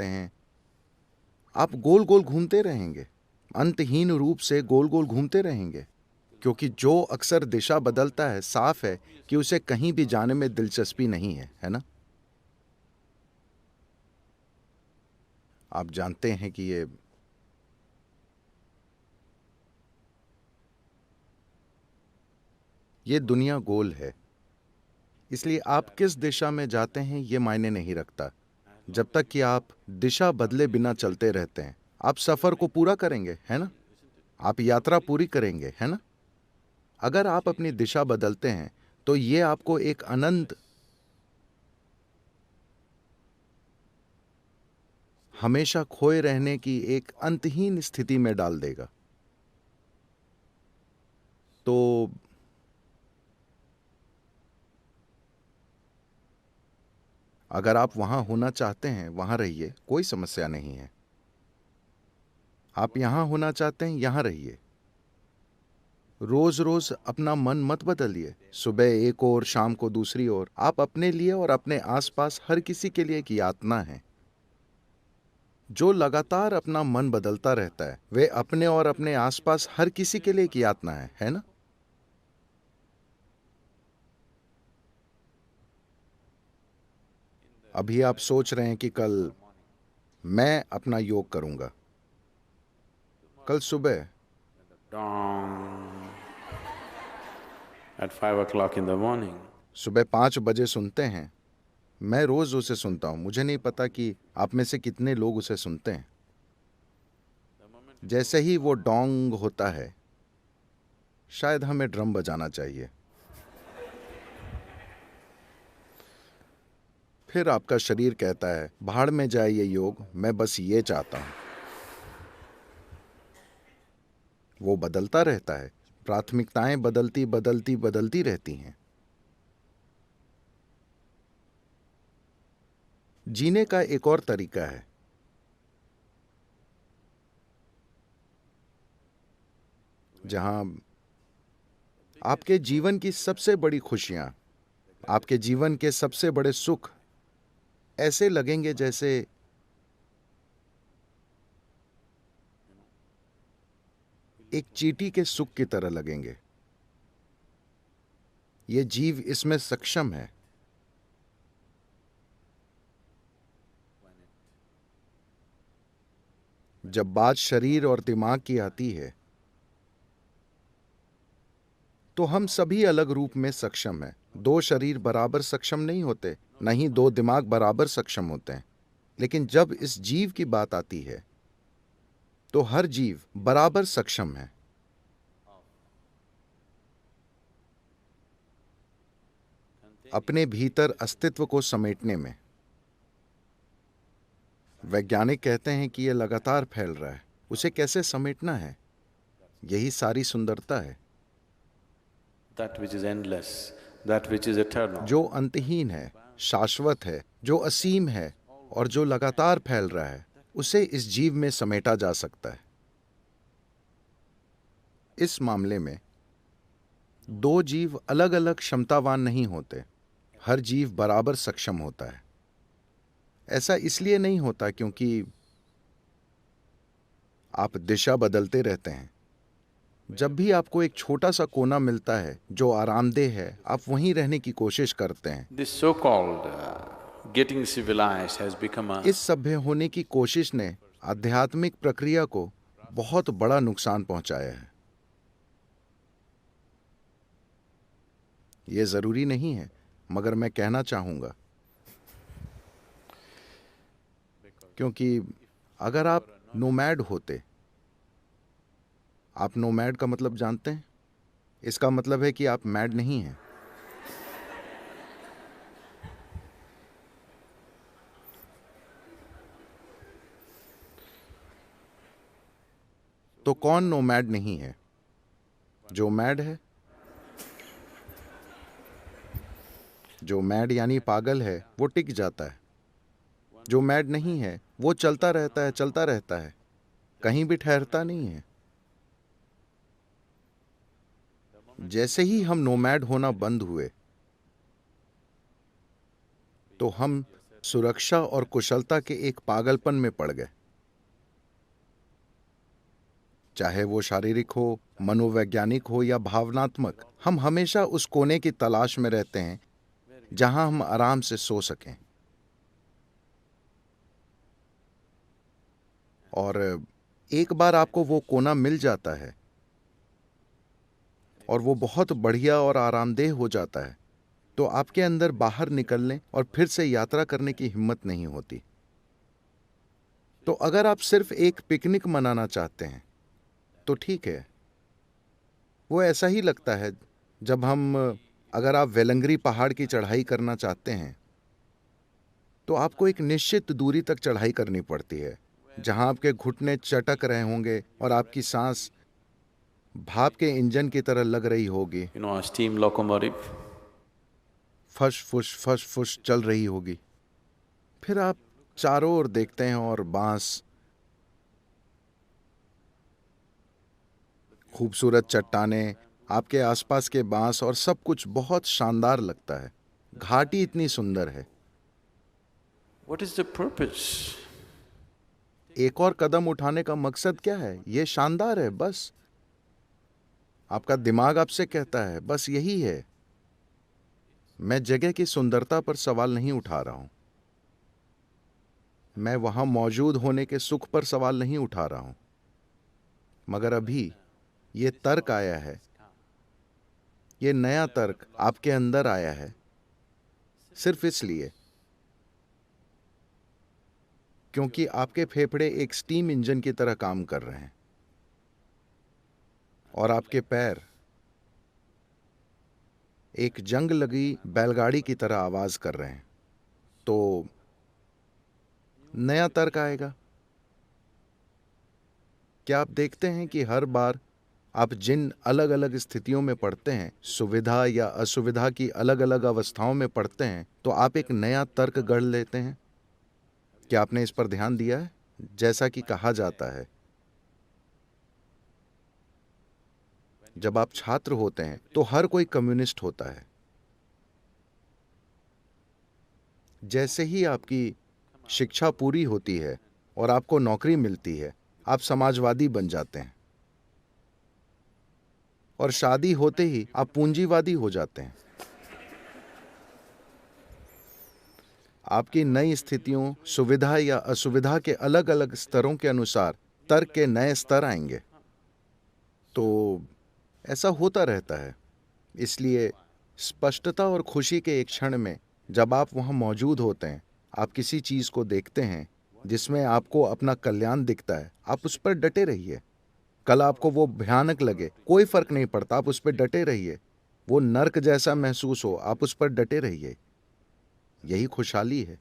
हैं, आप गोल गोल घूमते रहेंगे, अंतहीन रूप से गोल गोल घूमते रहेंगे, क्योंकि जो अक्सर दिशा बदलता है, साफ है कि उसे कहीं भी जाने में दिलचस्पी नहीं है ना? आप जानते हैं कि ये दुनिया गोल है, इसलिए आप किस दिशा में जाते हैं ये मायने नहीं रखता। जब तक कि आप दिशा बदले बिना चलते रहते हैं, आप सफर को पूरा करेंगे, है ना? आप यात्रा पूरी करेंगे, है ना? अगर आप अपनी दिशा बदलते हैं तो ये आपको एक अनंत, हमेशा खोए रहने की एक अंतहीन स्थिति में डाल देगा। तो अगर आप वहां होना चाहते हैं, वहां रहिए, कोई समस्या नहीं है। आप यहां होना चाहते हैं, यहां रहिए। रोज रोज अपना मन मत बदलिए, सुबह एक ओर, शाम को दूसरी ओर। आप अपने लिए और अपने आसपास हर किसी के लिए एक यातना है। जो लगातार अपना मन बदलता रहता है, वे अपने और अपने आसपास हर किसी के लिए एक यातना है ना? अभी आप सोच रहे हैं कि कल मैं अपना योग करूंगा। कल सुबह Dong at 5 o'clock in the morning. सुबह 5 बजे सुनते हैं। मैं रोज उसे सुनता हूं। मुझे नहीं पता कि आप में से कितने लोग उसे सुनते हैं। जैसे ही वो डोंग होता है, शायद हमें ड्रम बजाना चाहिए। फिर आपका शरीर कहता है, भाड़ में जाए ये योग, मैं बस ये चाहता हूं। वो बदलता रहता है। प्राथमिकताएं बदलती बदलती बदलती रहती हैं। जीने का एक और तरीका है, जहां आपके जीवन की सबसे बड़ी खुशियां, आपके जीवन के सबसे बड़े सुख ऐसे लगेंगे जैसे एक चींटी के सुख की तरह लगेंगे। ये जीव इसमें सक्षम है। जब बात शरीर और दिमाग की आती है, तो हम सभी अलग रूप में सक्षम हैं। दो शरीर बराबर सक्षम नहीं होते, नहीं दो दिमाग बराबर सक्षम होते हैं। लेकिन जब इस जीव की बात आती है, तो हर जीव बराबर सक्षम है अपने भीतर अस्तित्व को समेटने में। वैज्ञानिक कहते हैं कि यह लगातार फैल रहा है। उसे कैसे समेटना है, यही सारी सुंदरता है। That which is endless, that which is eternal. जो अंतहीन है, शाश्वत है, जो असीम है और जो लगातार फैल रहा है, उसे इस जीव में समेटा जा सकता है। इस मामले में दो जीव अलग अलग क्षमतावान नहीं होते, हर जीव बराबर सक्षम होता है। ऐसा इसलिए नहीं होता क्योंकि आप दिशा बदलते रहते हैं। जब भी आपको एक छोटा सा कोना मिलता है जो आरामदेह है, आप वहीं रहने की कोशिश करते हैं। This so-called getting civilized has become a इस सभ्य होने की कोशिश ने आध्यात्मिक प्रक्रिया को बहुत बड़ा नुकसान पहुंचाया है। यह जरूरी नहीं है, मगर मैं कहना चाहूंगा, क्योंकि अगर आप नोमैड होते, आप नोमैड का मतलब जानते हैं? इसका मतलब है कि आप मैड नहीं हैं। तो कौन नोमैड नहीं है? जो मैड है। जो मैड यानी पागल है, वो टिक जाता है। जो मैड नहीं है, वो चलता रहता है, चलता रहता है, कहीं भी ठहरता नहीं है। जैसे ही हम नोमैड होना बंद हुए, तो हम सुरक्षा और कुशलता के एक पागलपन में पड़ गए। चाहे वो शारीरिक हो, मनोवैज्ञानिक हो या भावनात्मक, हम हमेशा उस कोने की तलाश में रहते हैं जहां हम आराम से सो सकें। और एक बार आपको वो कोना मिल जाता है और वो बहुत बढ़िया और आरामदेह हो जाता है, तो आपके अंदर बाहर निकलने और फिर से यात्रा करने की हिम्मत नहीं होती। तो अगर आप सिर्फ एक पिकनिक मनाना चाहते हैं तो ठीक है। वो ऐसा ही लगता है जब अगर आप वेलंगरी पहाड़ की चढ़ाई करना चाहते हैं तो आपको एक निश्चित दूरी तक चढ़ाई करनी पड़ती है, जहां आपके घुटने चटक रहे होंगे और आपकी सांस भाप के इंजन की तरह लग रही होगी, a steam locomotive. फश फुश चल रही होगी। फिर आप चारों ओर देखते हैं और बांस, खूबसूरत चट्टानें, आपके आसपास के बांस और सब कुछ बहुत शानदार लगता है। घाटी इतनी सुंदर है। What is the purpose? एक और कदम उठाने का मकसद क्या है? ये शानदार है, बस। आपका दिमाग आपसे कहता है बस यही है। मैं जगह की सुंदरता पर सवाल नहीं उठा रहा हूं, मैं वहां मौजूद होने के सुख पर सवाल नहीं उठा रहा हूं। मगर अभी ये तर्क आया है, ये नया तर्क आपके अंदर आया है सिर्फ इसलिए क्योंकि आपके फेफड़े एक स्टीम इंजन की तरह काम कर रहे हैं और आपके पैर एक जंग लगी बैलगाड़ी की तरह आवाज कर रहे हैं। तो नया तर्क आएगा। क्या आप देखते हैं कि हर बार आप जिन अलग अलग स्थितियों में पड़ते हैं, सुविधा या असुविधा की अलग अलग अवस्थाओं में पड़ते हैं, तो आप एक नया तर्क गढ़ लेते हैं? क्या आपने इस पर ध्यान दिया है? जैसा कि कहा जाता है, जब आप छात्र होते हैं तो हर कोई कम्युनिस्ट होता है। जैसे ही आपकी शिक्षा पूरी होती है और आपको नौकरी मिलती है, आप समाजवादी बन जाते हैं। और शादी होते ही आप पूंजीवादी हो जाते हैं। आपकी नई स्थितियों, सुविधा या असुविधा के अलग अलग स्तरों के अनुसार तर्क के नए स्तर आएंगे। तो ऐसा होता रहता है। इसलिए स्पष्टता और खुशी के एक क्षण में जब आप वहां मौजूद होते हैं, आप किसी चीज को देखते हैं जिसमें आपको अपना कल्याण दिखता है, आप उस पर डटे रहिए। कल आपको वो भयानक लगे, कोई फर्क नहीं पड़ता, आप उस पर डटे रहिए। वो नर्क जैसा महसूस हो, आप उस पर डटे रहिए। यही खुशहाली है।